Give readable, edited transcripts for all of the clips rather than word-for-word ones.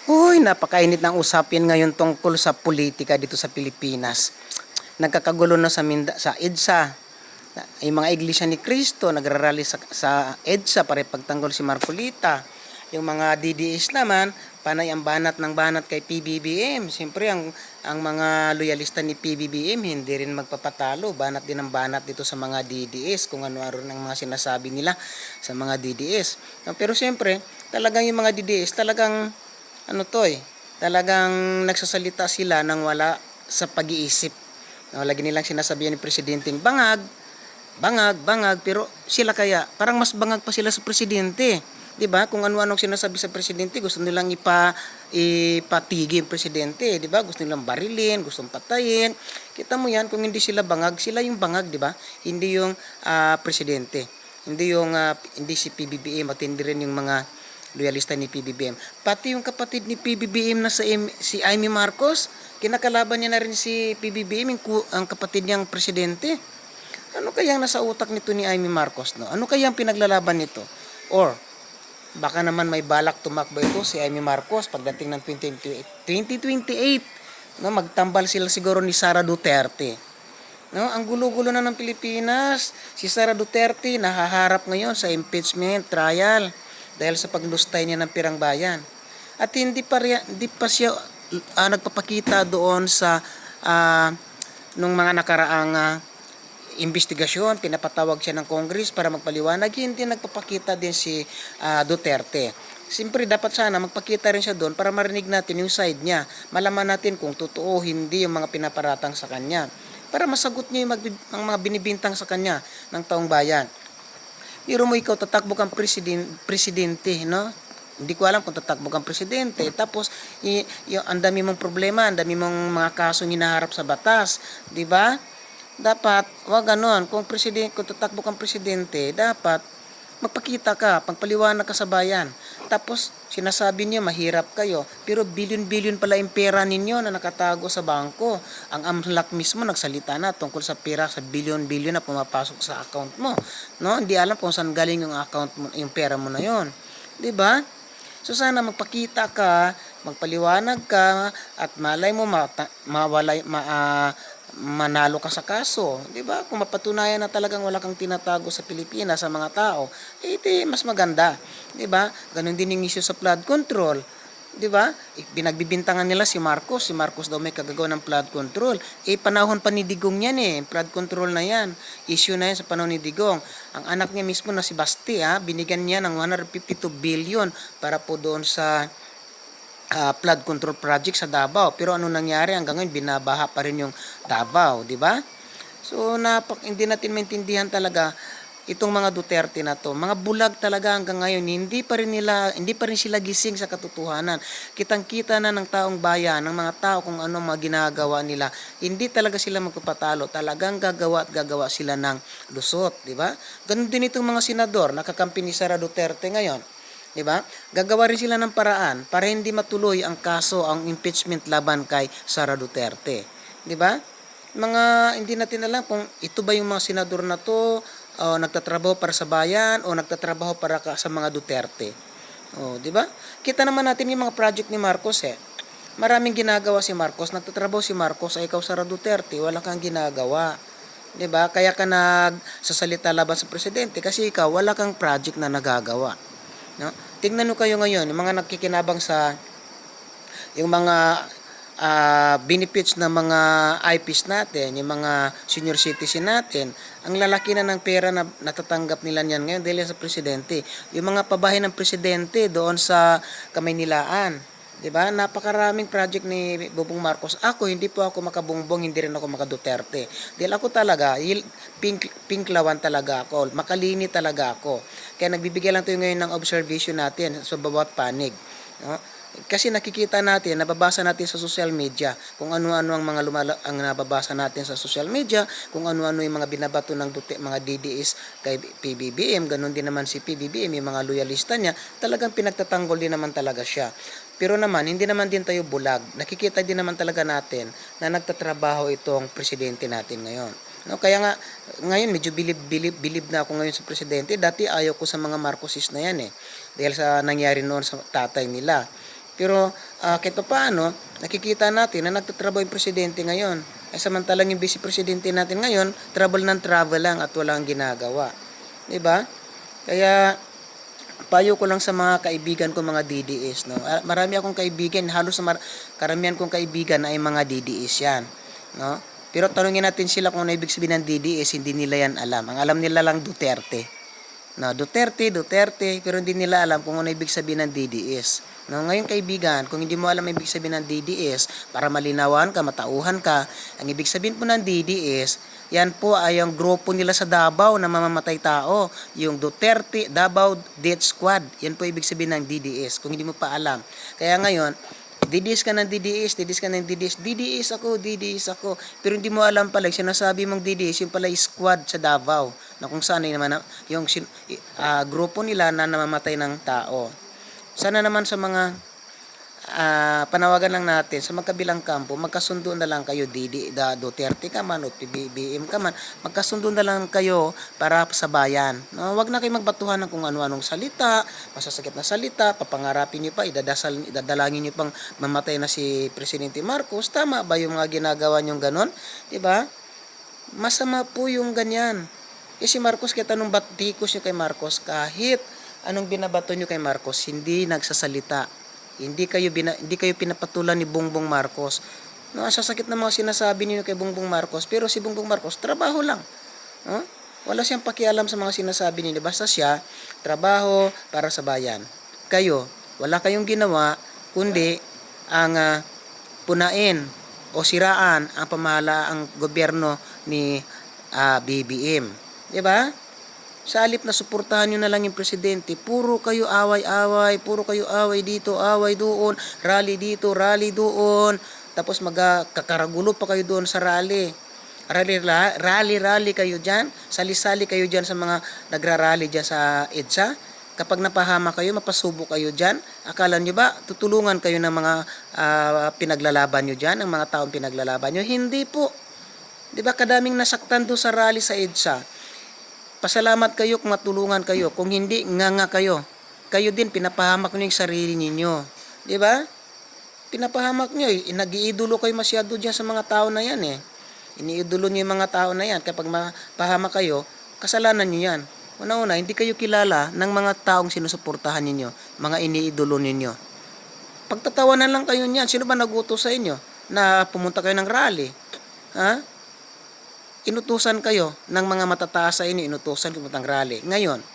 Uy, napakainit ng usapin ngayon tungkol sa politika dito sa Pilipinas. Nagkakagulo na sa EDSA. Yung mga iglesia ni Cristo nagrarally sa EDSA para ipagtanggol si Marcolita. Yung mga DDS naman, panay ang banat ng banat kay PBBM. Siyempre, ang mga loyalista ni PBBM hindi rin magpapatalo. Banat din ang banat dito sa mga DDS kung ano-ano ng mga sinasabi nila sa mga DDS. Pero siyempre, talagang yung mga DDS talagang talagang nagsasalita sila nang wala sa pag-iisip. No, lagi nilang sinasabihan ni presidenteng bangag, bangag, bangag, pero sila kaya parang mas bangag pa sila sa presidente. 'Di ba? Kung ano-ano sinasabi sa presidente, gusto nilang ipatigil yung presidente, 'di ba? Gusto nilang barilin, gustong patayin. Kita mo 'yan, kung hindi sila bangag, sila yung bangag, 'di ba? Hindi yung presidente. Hindi si PBBM at hindi rin yung mga loyalista ni PBBM. Pati yung kapatid ni PBBM na si Amy Marcos, kinakalaban niya na rin si PBBM, ang kapatid niyang presidente. Ano kaya ang nasa utak nito ni Amy Marcos, no? Ano kaya ang pinaglalaban nito? Or baka naman may balak tumakbo ito si Amy Marcos pagdating ng 2028, no? Magtambal sila siguro ni Sara Duterte. No, ang gulo-gulo na ng Pilipinas. Si Sara Duterte nahaharap ngayon sa impeachment trial dahil sa paglustay niya ng pirang bayan. At hindi pa siya nagpapakita doon sa nung mga nakaraang investigasyon, pinapatawag siya ng Congress para magpaliwanag, hindi nagpapakita din si Duterte. Siyempre, dapat sana magpakita rin siya doon para marinig natin yung side niya. Malaman natin kung totoo hindi yung mga pinaparatang sa kanya. Para masagot niya yung mga binibintang sa kanya ng taong bayan. Biro mo ikaw, tatakbo kang presidente, no? Hindi ko alam kung tatakbo kang presidente. Tapos, ang dami mong problema, ang dami mong mga kasong hinaharap sa batas. Di ba? Dapat, wag ganon. Kung tatakbo kang presidente, dapat magpakita ka, pagpaliwanag ka sa bayan. Tapos, sinasabi niyo mahirap kayo, pero bilyon-bilyon pala yung pera ninyo na nakatago sa bangko. Ang AMLAC mismo nagsalita na tungkol sa pera sa bilyon-bilyon na pumapasok sa account mo. No? Hindi alam kung saan galing yung account mo, yung pera mo na yon. 'Di ba? So sana magpakita ka, magpaliwanag ka at malay mo manalo ka sa kaso, 'di ba? Kung mapatunayan na talagang wala kang tinatago sa Pilipinas sa mga tao, mas maganda, 'di ba? Ganon din yung issue sa flood control, 'di ba? Binagbibintangan nila si Marcos daw may kagagawa ng flood control. Panahon pa ni Digong 'yan flood control na 'yan. Issue na 'yan sa panahon ni Digong. Ang anak niya mismo na si Basti, binigyan niya ng 152 billion para po doon sa flood control project sa Davao. Pero ano nangyari hanggang ngayon binabaha pa rin yung Davao, di ba? So hindi natin maintindihan talaga itong mga Duterte na to. Mga bulag talaga hanggang ngayon, hindi pa rin sila gising sa katotohanan. Kitang-kita na ng taong bayan, ng mga tao kung ano mga ginagawa nila. Hindi talaga sila magpapatalo. Talagang gagawa at gagawa sila ng lusot, di ba? Ganun din itong mga senador, nakakampi ni Sara Duterte ngayon. 'Di ba? Gagawa rin sila ng paraan para hindi matuloy ang kaso, ang impeachment laban kay Sara Duterte. 'Di ba? Mga hindi natin alam kung ito ba yung mga senador na to nagtatrabaho para sa bayan o nagtatrabaho para sa mga Duterte. 'Di ba? Kita naman natin yung mga project ni Marcos Maraming ginagawa si Marcos, nagtatrabaho si Marcos, ay ikaw Sara Duterte, wala kang ginagawa. 'Di ba? Kaya ka nagsasalita laban sa presidente kasi ikaw wala kang project na nagagawa. No? Tingnan nyo kayo ngayon, yung mga nagkikinabang sa yung mga benefits ng mga IPs natin, yung mga senior citizen natin, ang lalaki na ng pera na natatanggap nila niyan ngayon dahil sa presidente. Yung mga pabahay ng presidente doon sa Kamaynilaan, 'di ba? Napakaraming project ni Bobong Marcos. Hindi po ako makabungbong, hindi rin ako makaduterte. Dahil ako talaga, pinklawan talaga ako, makalini talaga ako. Kaya nagbibigay lang tayo ngayon ng observation natin sa bawat panig. No? Kasi nakikita natin, nababasa natin sa social media kung ano-ano ang ang nababasa natin sa social media, kung ano-ano yung mga binabato ng mga DDS kay PBBM, ganun din naman si PBBM, yung mga loyalista niya, talagang pinagtatanggol din naman talaga siya. Pero naman, hindi naman din tayo bulag. Nakikita din naman talaga natin na nagtatrabaho itong presidente natin ngayon. No, kaya nga ngayon medyo bilib na ako ngayon sa presidente. Dati ayaw ko sa mga Marcoses na yan Dahil sa nangyari noon sa tatay nila. Pero kahit paano, nakikita natin na nagtatrabaho yung presidente ngayon. Ay samantalang yung vice presidente natin ngayon, travel ng travel lang at walang ginagawa. 'Di ba? Kaya payo ko lang sa mga kaibigan ko mga DDS, no. Marami akong kaibigan, halos karamihan kong kaibigan ay mga DDS 'yan, no. Pero tanungin natin sila kung ano ibig sabihin ng DDS, hindi nila yan alam. Ang alam nila lang Duterte. No, Duterte, pero hindi nila alam kung ano ibig sabihin ng DDS. No, ngayon kaibigan, kung hindi mo alam ang ibig sabihin ng DDS, para malinawan ka, matauhan ka, ang ibig sabihin po ng DDS, yan po ay ang grupo nila sa Davao na mamamatay tao, yung Duterte Davao Death Squad. Yan po ibig sabihin ng DDS, kung hindi mo pa alam. Kaya ngayon, DDS ka ng DDS, DDS ka ng DDS, DDS ako. Pero hindi mo alam pala, sinasabi mong DDS, yung pala squad sa Davao, na kung saan ay naman, yung grupo nila na namamatay ng tao. Sana naman sa mga panawagan lang natin sa magkabilang kampo, magkasundo na lang kayo, Duterte ka man o PBBM ka man, magkasundo na lang kayo para sa bayan. No, wag na kayo magbatuhan ng kung ano-anong salita, masasakit na salita, papangarapin niyo pa, idadalangin niyo pang mamatay na si Presidente Marcos. Tama ba yung mga ginagawa niyo ganon? 'Di ba? Masama po yung ganyan. Kasi Marcos, kahit anong batikos niyo kay Marcos, kahit anong binabato niyo kay Marcos, hindi nagsasalita. Hindi kayo pinapatulan ni Bongbong Marcos. No, sasakit na mga sinasabi niyo kay Bongbong Marcos, pero si Bongbong Marcos trabaho lang. No? Wala siyang pakialam sa mga sinasabi niyo, basta siya trabaho para sa bayan. Kayo, wala kayong ginawa kundi ang punain o siraan ang pamahalaang gobyerno ni BBM. 'Di ba? Sa halip na suportahan nyo na lang yung presidente, puro kayo away-away, puro kayo away dito, away doon, rally dito, rally doon, tapos magkakaragulo pa kayo doon sa rally. Rally kayo dyan, sali-sali kayo dyan sa mga nagrarally dyan sa EDSA. Kapag napahama kayo, mapasubo kayo dyan, akala nyo ba tutulungan kayo ng mga pinaglalaban nyo dyan, ng mga taong pinaglalaban nyo? Hindi po. Diba kadaming nasaktan doon sa rally sa EDSA? Pasalamat kayo kung matulungan kayo. Kung hindi, nga kayo. Kayo din, pinapahamak nyo yung sarili ninyo. Di ba? Pinapahamak nyo. Nag-iidolo kayo masyado dyan sa mga tao na yan eh. Iniidolo nyo yung mga tao na yan. Kapag mapahamak kayo, kasalanan nyo yan. Una-una, hindi kayo kilala ng mga taong sinusuportahan ninyo. Mga iniidolo ninyo. Pagtatawanan lang kayo niyan. Sino ba nagutos sa inyo na pumunta kayo ng rally? Ha? Inutusan kayo ng mga matataas sa inyo, inutusan kayo ng rally. Ngayon,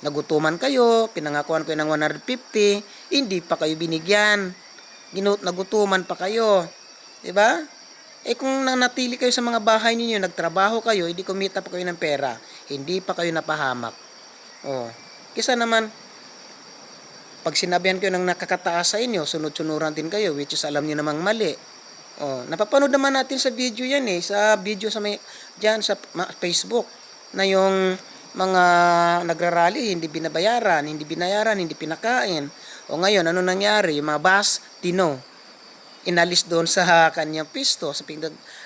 nagutuman kayo, pinangakuan kayo ng 150, hindi pa kayo binigyan. Nagutuman pa kayo. 'Di ba? Kung nanatili kayo sa mga bahay ninyo, nagtrabaho kayo, hindi kumita pa kayo ng pera, hindi pa kayo napahamak. Kisa naman, pag sinabihan kayo ng nakakataas sa inyo, sunod-sunuran din kayo, which is alam niyo namang mali. Napapanood naman natin sa video yan sa video diyan sa Facebook na yung mga nagrarally hindi binabayaran, hindi pinakain. Ngayon ano nangyari? Yung mga bus inalis doon sa kanyang pisto sa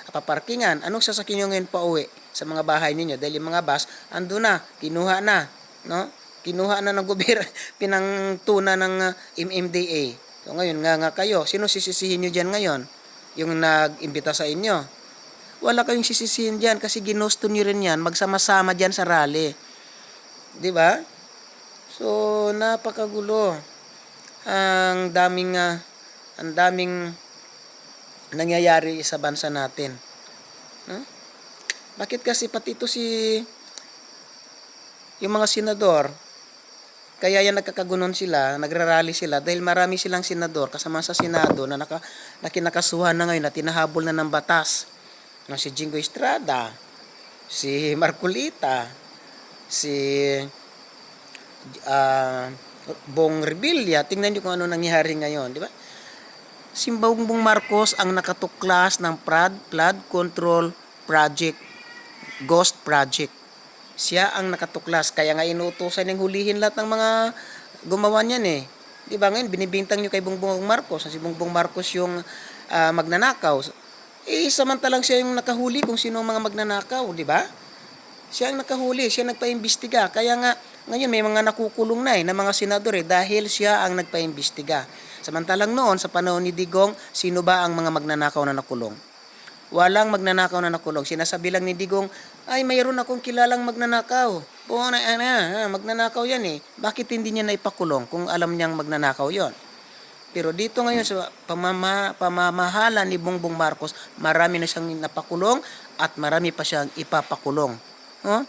paparkingan. Anong sasakyan niyo ngayon pauwi sa mga bahay ninyo? Dahil yung mga bus ando na, kinuha na, no? Kinuha na ng gobyerno, pinangtuna ng MMDA. So ngayon nga kayo, sino sisisihin niyo diyan ngayon? Yung nag-imbita sa inyo. Wala kayong sisisihin diyan kasi ginusto niyo rin yan, magsama-sama diyan sa rally. 'Di ba? So napakagulo. Ang daming nangyayari sa bansa natin. No? Bakit kasi pati ito yung mga senador, kaya yan nagkakagunon sila, nagrarally sila dahil marami silang senador kasama sa Senado na kinakasuhan na ngayon na tinahabol na ng batas. Si Jingo Estrada, si Marcolita, si Bong Revilla. Tingnan niyo kung ano nangyari ngayon, di ba? Si Bongbong Marcos ang nakatuklas ng flood control project, ghost project. Siya ang nakatuklas, kaya nga inuutosan ng hulihin lahat ng mga gumawa niyan eh. Di ba ngayon, binibintang nyo kay Bongbong Marcos, si Bongbong Marcos yung magnanakaw. Samantalang siya yung nakahuli kung sino ang mga magnanakaw, di ba? Siya ang nakahuli, siya nagpaimbestiga. Kaya nga, ngayon may mga nakukulong na ng mga senador dahil siya ang nagpaimbestiga. Samantalang noon, sa panahon ni Digong, sino ba ang mga magnanakaw na nakulong? Walang magnanakaw na nakulong. Sinasabi lang ni Digong, ay mayroon akong kilalang magnanakaw. Magnanakaw yan eh. Bakit hindi niya naipakulong kung alam niyang magnanakaw yon? Pero dito ngayon sa pamamahala ni Bongbong Marcos, marami na siyang napakulong at marami pa siyang ipapakulong. Oh?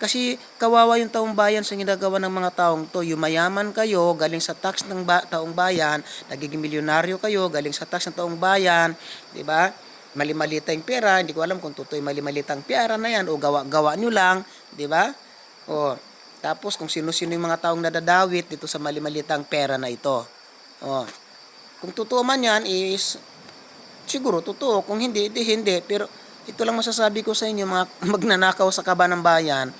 Kasi kawawa yung taong bayan sa ginagawa ng mga taong to. Yumayaman kayo, galing sa tax ng taong bayan, nagiging milyonaryo kayo, galing sa tax ng taong bayan, di ba? Mali-malita yung pera, hindi ko alam kung totoo yung mali-malitang pera na yan o gawa nyo lang, di ba? O, tapos kung sino-sino yung mga taong nadadawit dito sa mali-malitang pera na ito. O, kung totoo man yan is, siguro totoo, kung hindi, hindi. Pero ito lang masasabi ko sa inyo, mga magnanakaw sa kaba ng bayan,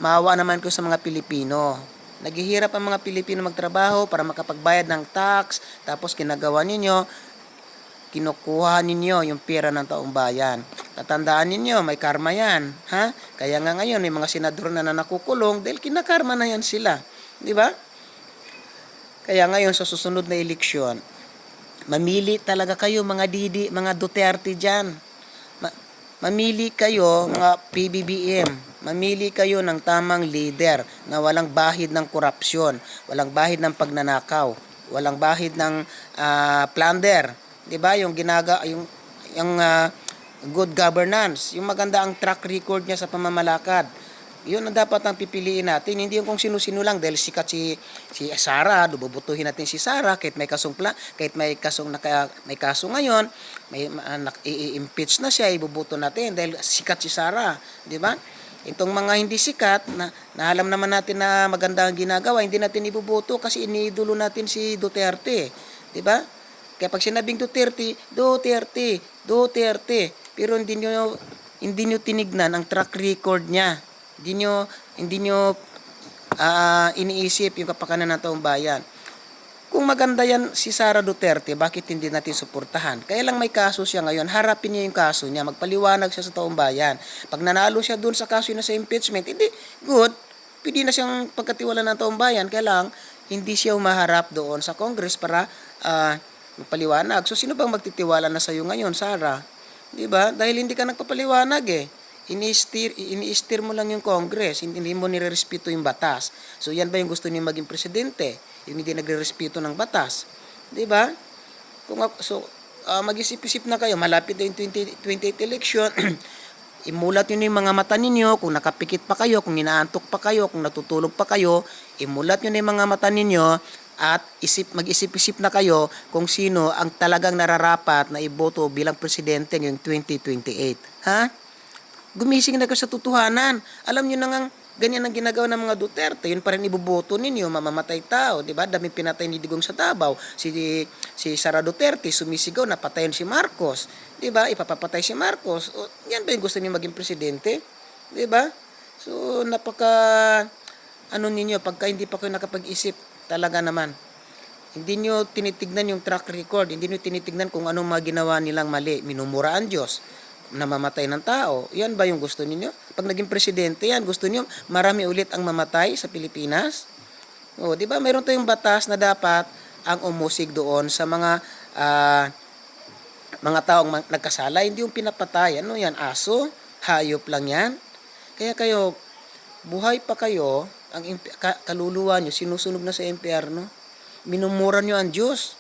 maawa naman ko sa mga Pilipino. Naghihirap ang mga Pilipino magtrabaho para makapagbayad ng tax, tapos ginagawa ninyo, kinukuha ninyo yung pera ng taong bayan. Tatandaan ninyo, may karma yan. Ha? Kaya nga ngayon, may mga senador na nakukulong dahil kinakarma na yan sila. Di ba? Kaya ngayon, sa susunod na eleksyon, mamili talaga kayo mga Duterte dyan. Mamili kayo, mga PBBM. Mamili kayo ng tamang leader na walang bahid ng korupsyon, walang bahid ng pagnanakaw, walang bahid ng plunder. 'Di ba? Yung good governance, yung maganda ang track record niya sa pamamalakad. Yun ang dapat ang pipiliin natin, hindi yung kung sino-sino lang dahil sikat si Sara, bubutuhin natin si Sara kahit may kaso ngayon, i-impeach na siya, ibubuto natin dahil sikat si Sara, di ba? Itong mga hindi sikat na alam naman natin na maganda ang ginagawa, hindi natin ibubuto kasi iniidolo natin si Duterte, di ba? Kaya pag sinabing Duterte, pero hindi nyo tinignan ang track record niya. Hindi nyo iniisip yung kapakanan ng taong bayan. Kung maganda yan si Sara Duterte, bakit hindi natin suportahan? Kaya lang may kaso siya ngayon, harapin niya yung kaso niya, magpaliwanag siya sa taong bayan. Pag nanalo siya doon sa kaso na sa impeachment, hindi, good, pwede na siyang pagkatiwala ng taong bayan, kaya lang hindi siya umaharap doon sa Congress para magpaliwanag. So sino bang magtitiwala na sa iyo ngayon, Sara? 'Di ba? Dahil hindi ka nagpapaliwanag eh. Ini-steer mo lang yung Congress, hindi mo nirerespeto yung batas. So yan ba yung gusto niyo maging presidente? Yung hindi nagrerespeto ng batas. 'Di ba? Mag-isip-isip na kayo, malapit na yung 2028 election. Imulat nyo yung mga mata ninyo, kung nakapikit pa kayo, kung inaantok pa kayo, kung natutulog pa kayo, imulat nyo yung mga mata ninyo at mag-isip-isip na kayo kung sino ang talagang nararapat na iboto bilang presidente ngayong 2028. Ha? Gumising na kayo sa totohanan. Alam nyo na nga, ganyan ang ginagawa ng mga Duterte. Yun pa rin iboboto ninyo, mamamatay tao. Diba? Dami pinatay ni Digong sa Davao. Si Sara Duterte, sumisigaw, napatayon si Marcos. Diba? Ipapapatay si Marcos. O, yan ba yung gusto niyo maging presidente? Diba? So, ninyo, pagka hindi pa kayo nakapag-isip, talaga naman. Hindi nyo tinitignan yung track record. Hindi nyo tinitignan kung anong mga ginawa nilang mali. Minumura ang Diyos. Namamatay ng tao. Yan ba yung gusto niyo? Pag naging presidente yan, gusto niyo marami ulit ang mamatay sa Pilipinas? O, di ba? Mayroon tayong batas na dapat ang umusig doon sa mga taong nagkasala. Hindi yung pinapatay. Ano yan? Aso? Hayop lang yan? Kaya kayo, buhay pa kayo, ang kaluluwa nyo, sinusunog na sa impyerno. Minumura nyo ang Diyos.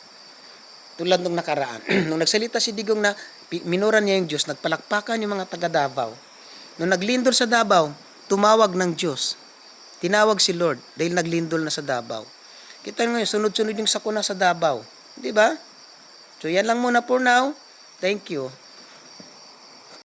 Tulad nung nakaraan. Nung nagsalita si Digong na minura niya yung Diyos, nagpalakpakan yung mga taga Davao. Nung naglindol sa Davao, tumawag ng Diyos. Tinawag si Lord dahil naglindol na sa Davao. Kita nyo ngayon, sunod-sunod yung sakuna sa Davao. Di ba? So yan lang muna for now. Thank you.